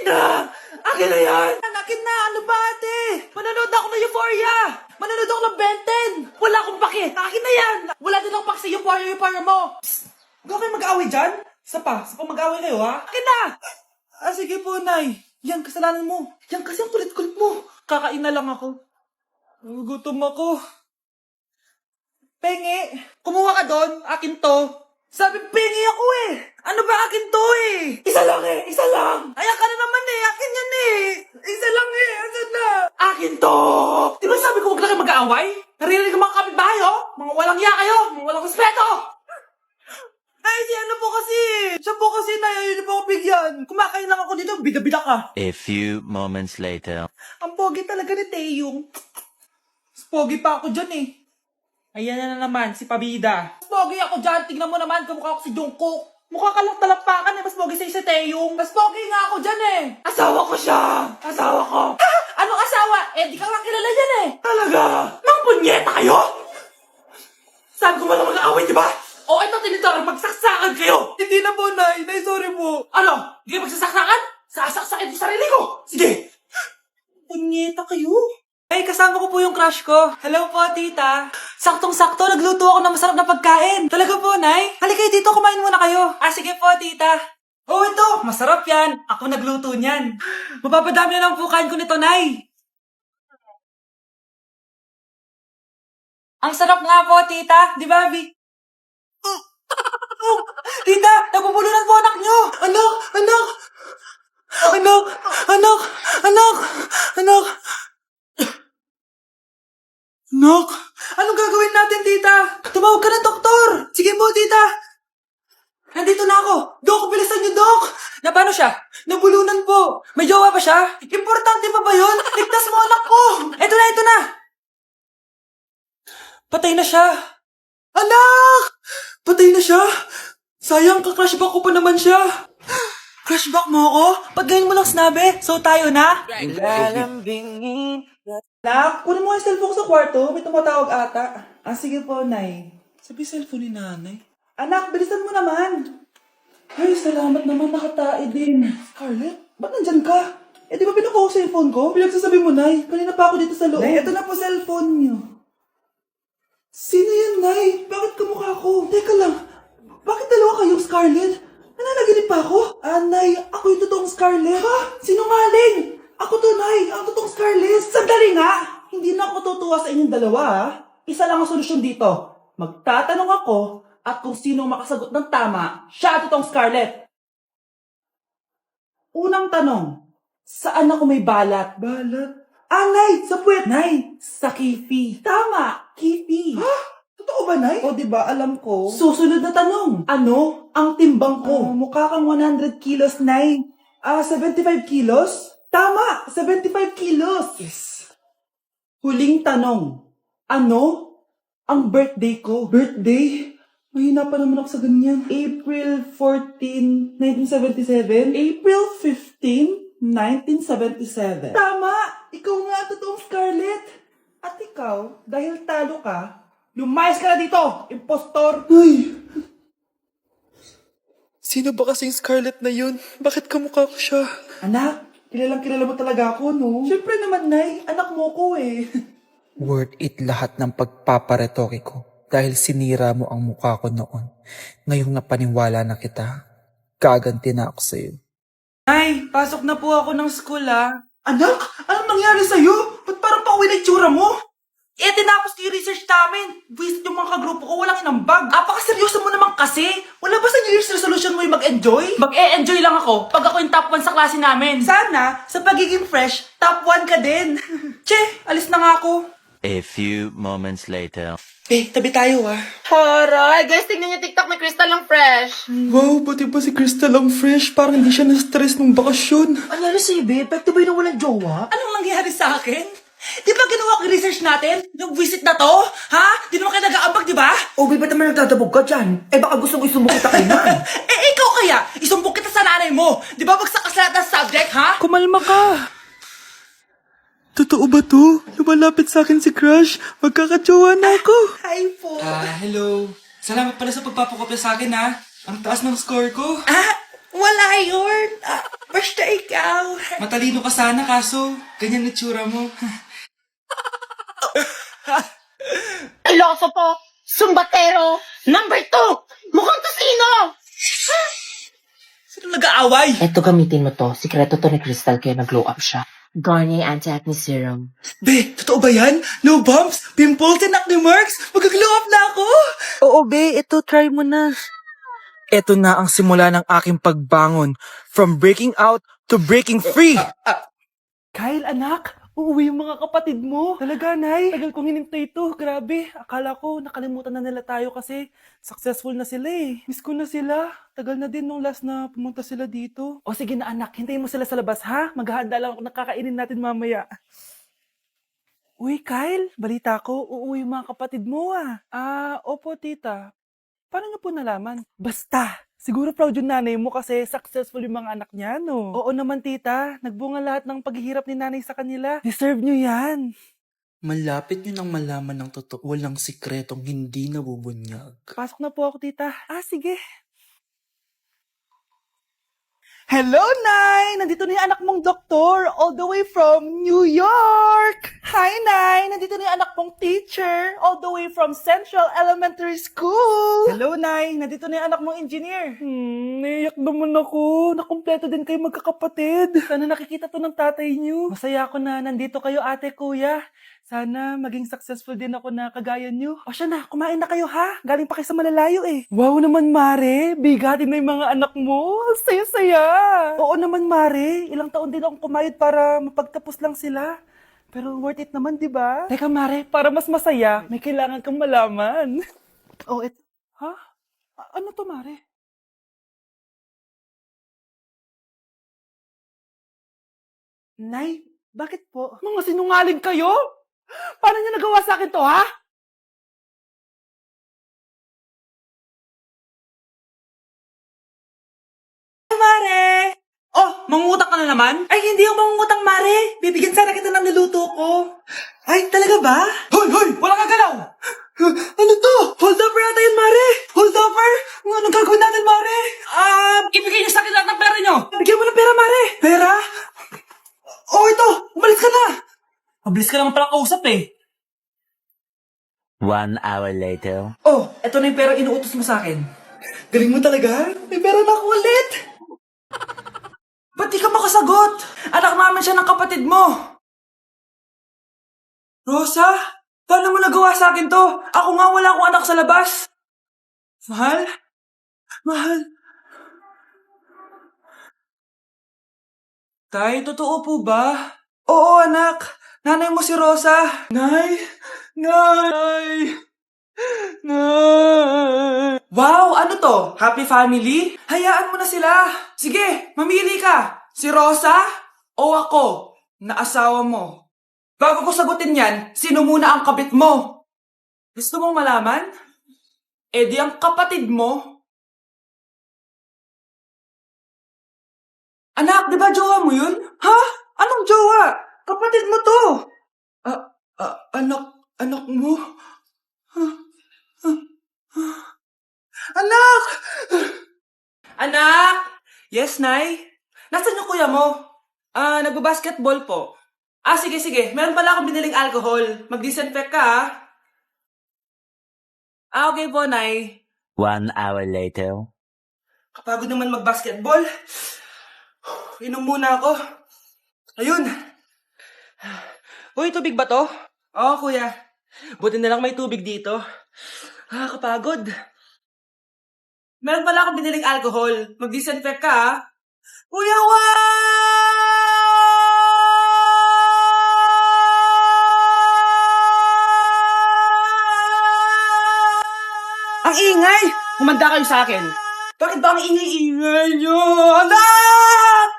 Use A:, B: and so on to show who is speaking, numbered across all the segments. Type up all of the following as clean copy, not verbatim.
A: na! Akin na yan! Akin na! Ano ba ate? Manonood ako ng Euphoria! Manonood ako ng Ben 10! Wala akong pake! Akin na yan! Wala din akong pake sa Euphoria mo! Huwag kayo mag-away dyan? Isa pa mag-away kayo ha? Akin na! Sige po, Nay. Yan, kasalanan mo. Yan kasi ang kulit-kulit mo. Kakain na lang ako. Gutom ako. Pengi, kumuha ka doon. Akin to. Sabi, pengi ako eh. Ano ba akin to eh? Isa lang eh. Isa lang. Ayan ka na naman eh. Akin yan eh. Isa lang eh. Asan na? Akin to. Di ba sabi ko huwag lang kayo mag-aaway? Narinig ang mga kapitbahay oh. Mga walang iya kayo. Mga walang respeto. Ay, si ano po kasi. Siya po kasi na yun po ako bigyan. Kumakain lang ako dito. Bida-bida ka.
B: A few moments later.
A: Ang pogi talaga ni Taeyong. Mas pogi pa ako dyan eh. Ayan na naman, si Pabida. Mas pogi ako dyan. Tingnan mo naman, kamukha ako si Jungkook. Mukha ka lang talapakan eh. Mas pogi sa'yo si Taeyong. Mas pogi nga ako dyan eh. Asawa ko siya. Asawa ko. Ha? Anong asawa? Eh, di ka lang kilala yan eh. Talaga? Mga punyeta kayo? Saan ko man mag-aaway, di ba? O, ito tinitor, magsaksakan kayo! Hindi na po, Nay. Nay, sorry po. Ano? Hindi ka magsasaksakan? Sasaksakin yung sarili ko! Sige! Punyeta kayo? Ay, kasama ko po yung crush ko. Hello po, tita. Saktong-sakto, nagluto ako ng masarap na pagkain. Talaga po, Nay? Halika kayo dito, kumain muna kayo. Sige po, tita. Oh, ito, masarap yan. Ako nagluto niyan. Mapapadami na lang po kain ko nito, Nay. Ang sarap nga po, tita. Di ba, Abby? Tita, nabubulunan po anak nyo! Anak! Anak! Anak! Anak! Anak! Anak! Anak! Anong gagawin natin, tita? Tumawag ka ng doktor! Sige po, tita! Nandito na ako! Dok, bilisan niyo, Dok! Na paano siya? Nabulunan po! May jowa pa siya? Importante pa ba yun? Ligtas mo anak ko! Ito na, ito na! Patay na siya! Anak! Patay na siya! Sayang, ka-crushback ko pa naman siya. Crushback mo ako? Pag ganyan mo lang sinabi, so tayo na? Lalambingin. Nak, kunin mo yung cellphone ko sa kwarto. May tumatawag ata. Sige po, Nay. Sabi cellphone ni Nanay. Anak, bilisan mo naman. Ay, salamat naman, nakatae din. Scarlett, ba't nandyan ka? Eh, di ba pinukuha ko sa cellphone ko? Pinagsasabi mo, Nay. Kanina pa ako dito sa loob. Nay, ito na po cellphone niyo. Sino yan, Nay? Bakit kamukha ko? Teka lang. Bakit dalawa kayong Scarlett? Nananaginip pa ako? Nay, ako yung totoong Scarlett. Ha? Sinungaling! Ako to, Nay. Ang totoong Scarlett. Sandali nga! Hindi na ako tutuwa sa inyong dalawa, ha? Isa lang ang solusyon dito. Magtatanong ako at kung sino makasagot ng tama, siya ang totoong Scarlett. Unang tanong, saan ako may balat? Balat? Nay, sa puwet. Nay, sa kifi. Tama, kifi. Ha? Totoo ba, Nay? O, diba, alam ko. Susunod na tanong. Ano ang timbang ko? Mukha kang 100 kilos, Nay. 75 kilos? Tama, 75 kilos. Yes. Huling tanong. Ano ang birthday ko? Birthday? Mahina pa naman ako sa ganyan. April 14, 1977? April 15, 1977. Tama! Ikaw nga totoong Scarlett. At ikaw, dahil talo ka, lumayas ka na dito, impostor! Ay!
C: Sino ba kasing Scarlett na yun? Bakit kamukha ko siya?
A: Anak, kilalang kilala mo talaga ako, no? Siyempre naman, Nay. Anak mo ko eh.
D: Worth it lahat ng pagpaparetoke ko dahil sinira mo ang mukha ko noon. Ngayong napaniwala na kita, gaganti na ako sa'yo.
A: Nay, pasok na po ako ng school, Anak, anong nangyari sa'yo? Ba't parang pauwi na itsura mo? Tinapos ko yung research namin. Visit yung mga kagrupo ko, walang inambag. Apakaseryoso mo naman kasi. Wala ba sa New Year's resolution mo yung mag-enjoy? Mag-e-enjoy lang ako pag ako yung top 1 sa klase namin. Sana, sa pagiging fresh, top 1 ka din. Che, alis na nga ako.
B: A few moments later.
A: Tabi tayo
E: Haray! Guys, tignan niyo TikTok ni Crystal ang fresh.
C: Wow, pati ba si Crystal ang fresh? Parang hindi siya na-stress nung bakasyon.
A: Anyari sa'yo, babe? Ba't ba yung walang jowa? Anong nangyari sa akin? Di ba ginawa ko yung research natin? Yung visit na to? Ha? Di naman kayo nag-aambag, di ba?
F: O, ba't naman nagtatabog ka dyan? Baka gusto mo isumbong kita kay Nan.
A: Ikaw kaya? Isumbong kita sa nanay mo. Di ba bagsak ka sa lahat ng subject, ha?
C: Kumalma ka. Totoo ba to? Lumalapit sa akin si Crush. Magkakajowa na ako.
A: Hi po.
C: Hello. Salamat pala sa pagpapakopya sa akin, ha? Ang taas ng score ko.
A: Wala yun. Basta ikaw. Matalino ka sana, kaso ganyan na tsura mo.
E: Iloso po! Sumbatero! Number 2! Mukhang kasino!
A: Sino nag-aaway?
E: Eto, gamitin mo to. Sikreto to ni Crystal kaya nag-glow up siya. Garnier Anti-Acne Serum.
A: Be, totoo ba yan? No bumps, pimples, and acne marks? Mag-glow up na ako!
D: Oo, be, ito, try mo na. Ito na ang simula ng aking pagbangon. From breaking out to breaking free.
C: Kyle, anak, uuwi yung mga kapatid mo. Talaga, Nay. Tagal kong hinintay ito. Grabe, akala ko nakalimutan na nila tayo kasi successful na sila eh. Miss ko na sila. Tagal na din nung last na pumunta sila dito. O sige na anak, hintayin mo sila sa labas ha. Maghahanda lang ako nakakainin natin mamaya. Uy, Kyle, balita ko, uuwi yung mga kapatid mo ah. Opo tita. Paano niyo po nalaman? Basta! Siguro proud yung nanay mo kasi successful yung mga anak niya, no? Oo naman, tita. Nagbunga lahat ng paghihirap ni nanay sa kanila. Deserve niyo yan.
D: Malapit nyo nang malaman ng totoo. Walang sikretong hindi nabubunyag.
C: Pasok na po ako, tita. Sige. Hello, Nay! Nandito na yung anak mong doktor, all the way from New York! Hi, Nay! Nandito na yung anak mong teacher, all the way from Central Elementary School! Hello, Nay! Nandito na yung anak mong engineer. Naiyak naman ako. Nakumpleto din kayo magkakapatid. Sana nakikita to ng tatay niyo. Masaya ako na nandito kayo, ate, kuya. Sana maging successful din ako na kagaya niyo. O siya na, kumain na kayo ha? Galing pa kayo sa malalayo eh. Wow naman, Mare. Bigatin na yung mga anak mo. Saya-saya. Oo naman, Mare. Ilang taon din akong kumayod para mapagtapos lang sila. Pero worth it naman, di ba? Teka, Mare, para mas masaya, may kailangan kang malaman. Oh, ha? Ano to, Mare? Nay, bakit po? Mga sinungaling kayo? Paano niya nagawa sa akin to, ha?
A: Mare! Oh, mangungutang ka na naman? Ay, hindi ako mangungutang, Mare. Bibigyan sana kita ng niluto ko. Ay, talaga ba? Hoy, hoy! Wala kang galaw! Ano to? Hold upper ata yun, Mare! Hold upper? Anong gagawin natin, Mare? Ibigay niyo sa akin lahat ng pera niyo! Bigyan mo ng pera, Mare! Pera? Oh, ito! Umalis ka na! Mabilis ka naman pala kausap eh.
B: 1 hour later.
A: Oh, eto na yung pera inuutos mo sa akin. Galing mo talaga? May pera na ako ulit! Ba't di ka makasagot? Anak namin siya ng kapatid mo. Rosa? Paano mo nagawa sa akin to? Ako nga wala akong anak sa labas. Mahal? Mahal? Tay, totoo po ba? Oo, anak. Nanay mo si Rosa. Nay! Nay! Nay! Wow, ano to? Happy family? Hayaan mo na sila. Sige, mamili ka. Si Rosa o ako na asawa mo? Bago ko sagutin yan, sino muna ang kabit mo? Gusto mong malaman? Eh di ang kapatid mo. Anak, di ba jowa mo yun? Ha? Anong jowa? Kapatid mo to. Anak mo? Anak! Anak! Yes, Nay? Nasaan yung kuya mo? Nagbabasketball po. Sige. Meron pala akong biniling alcohol. Mag-disinfect ka, ha? Okay po, Nay.
B: 1 hour later.
A: Kapagod naman mag-basketball. Inom muna ako. Ayun. Uy, tubig ba to? Oo, kuya. Buti na lang may tubig dito. Kapagod. Meron pala akong biniling alcohol. Mag-disinfect ka, ha? Kuya, Ang ingay! Humanda kayo sa akin. Bakit ba ang ingay-ingay nyo? Anak!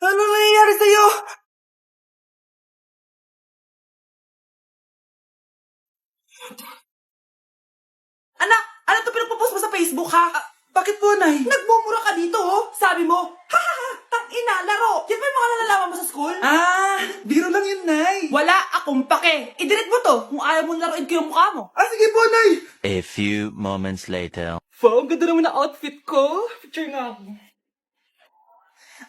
A: Ano nangyayari sa'yo? Anak! Ano to pinagpo-post mo sa Facebook, ha? Bakit po, Nay? Nagmumura ka dito, oh. Sabi mo, tang-ina, laro. Yan ba yung mga nalalaman mo sa school? Biro lang yun, Nay. Wala akong pake. I-delete mo to kung ayaw mo laruin ko yung mukha mo. Sige po, Nay.
B: A few moments later.
A: Wow, ang ganda naman na outfit ko. Picture nga ako.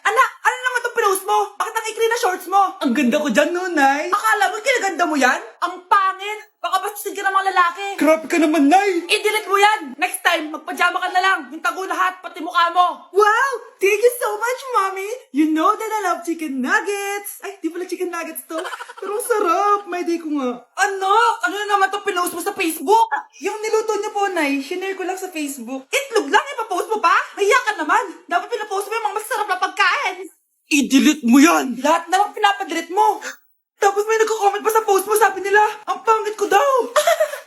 A: Anak, ano naman itong pinost mo? Bakit ang ikli na shorts mo? Ang ganda ko dyan, no, Nay. Akala mo kinaganda mo yan? Ang pangit. Baka bastusin ka ng mga lalaki.
F: Grabe ka naman, Nay!
A: I-delete mo yan. Next time, magpajama ka na lang. Yung tago lahat, pati mukha mo. Wow! Thank you so much, Mommy. You know that I love chicken nuggets. Ay, di pala chicken nuggets to. Pero ang sarap. May day ko nga. Anak, ano na naman itong pinost mo sa Facebook? Yung niluto niyo po, Nay, shinare ko lang sa Facebook. Itlog lang, ipapost mo pa? Mahiya ka naman. Dapat pinapost mo yung mga masarap na pagkain. I-delete mo yan. Lahat na lang pinapadelete mo. Tapos may nagko-comment pa sa post mo, sabi nila, ang pangit ko daw.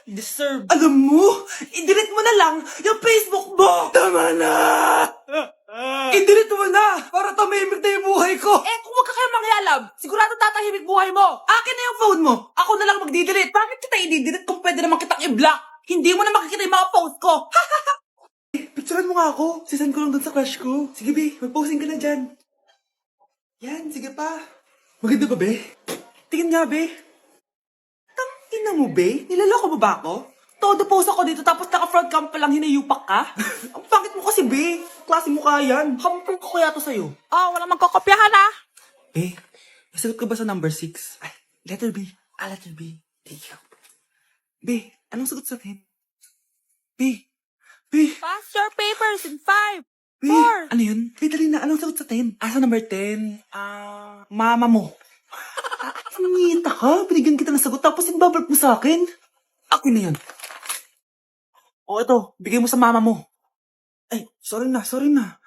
A: Deserve. Alam mo, i-delete mo na lang yung Facebook mo. Tama na. I-delete mo na para tumimik na yung buhay ko. Eh, kung wag ka kayo mangyalab, sigurado tatahimik buhay mo. Akin na yung phone mo. Ako na lang magdi-delete. Bakit kita i-delete kung pwede naman kitang i-block? Hindi mo na makikita yung mga post ko. Picturean mo nga ako. Sisend ko lang dun sa crush ko. Sige, be. Mag-posting ka na dyan. Yan, sige pa. Maganda ba, be? Tingin nga, be. Tangina mo, be? Nilaloko mo ba ako? Todo post ako dito tapos naka-front cam pa lang hinayupak ka? Ang pangit mo kasi, be. Klase mo kaya yan. Hampang ko kaya to sa'yo.
C: Walang magkokopyahan ha.
A: Be, nasagot ka ba sa number 6? Ay, letter B. Letter B. Thank you. Be, anong sagot sa 10? B.
C: Pass your papers in 5.
A: Be, ano yun? Be, dali na. Anong sagot sa 10? Sa number 10? Mama mo. Nangita ka? Binigyan kita ng sagot tapos inbabalik mo sa akin? Ako na yun. O ito, bigay mo sa mama mo. Ay, sorry na.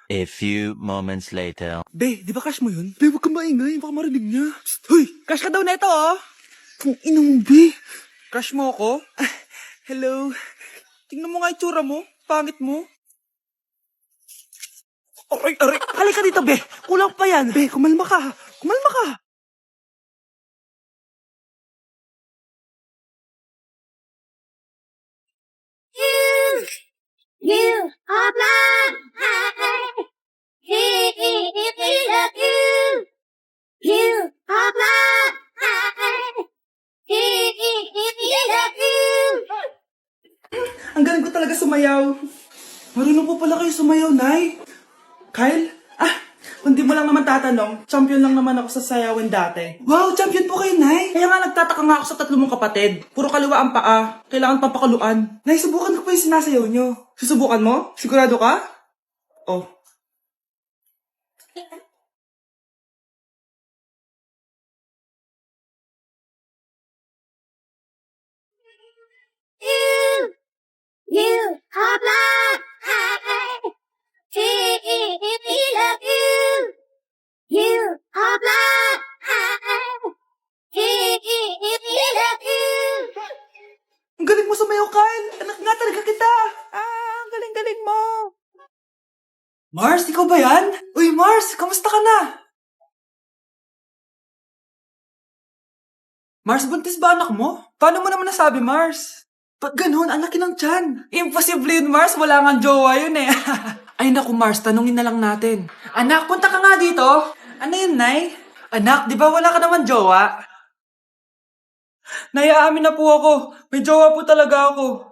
B: A few moments later.
A: Be, di ba crush mo yun? Be, huwag kang maingay. Baka marinig niya. Psst, hoy! Crush ka daw na ito, oh. Kung ina mo, Be. Crush mo ako? Hello. Tingnan mo nga yung tsura mo. Pangit mo. Aray. Halika dito, Be. Kulang pa yan. Be, kumalma ka.
G: You are blind. He love you. You are blind. He love you.
A: Ang galing ko talaga sumayaw. Marunong po pala kayo sumayaw, Nay. Kyle? Kung di mo lang naman tatanong, champion lang naman ako sa sayawan dati. Wow, champion po kayo, Nay. Kaya nga nagtataka nga ako sa 3 mong kapatid. Puro kaliwa ang paa. Kailangan papakaluan. Nay, subukan ko pa yung sinasayaw nyo. Susubukan mo? Sigurado ka? Oh.
G: You are blind. He love you. You are blind. He love you.
A: Ang galing mo sumayaw, Kyle. Anak nga talaga kita.
C: Ang galing-galing mo.
A: Mars, ikaw ba yan? Uy, Mars, kamusta ka na? Mars, buntis ba anak mo? Paano mo naman nasabi, Mars? Ba't ganun? Ang laki ng tiyan. Imposible yun, Mars. Wala nga jowa yun eh. Ay naku, Mars, tanungin na lang natin. Anak, punta ka nga dito. Ano yun, Nay? Anak, di ba wala ka naman jowa? Nay, aamin na po ako. May jowa po talaga ako.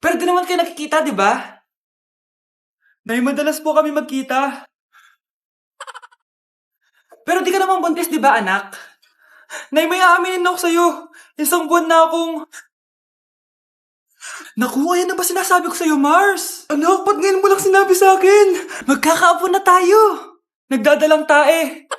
A: Pero di naman kayo nakikita, di ba? Nay, madalas po kami magkita. Pero di ka naman buntis, di ba, anak? Nay, may aaminin ako sa'yo. 1 buwan na akong... Naku, ayan na ba sinasabi ko sa'yo, Mars? Anak, ba't ngayon mo lang sinabi sa akin? Magkakaapo na tayo. Nagdadalang tae.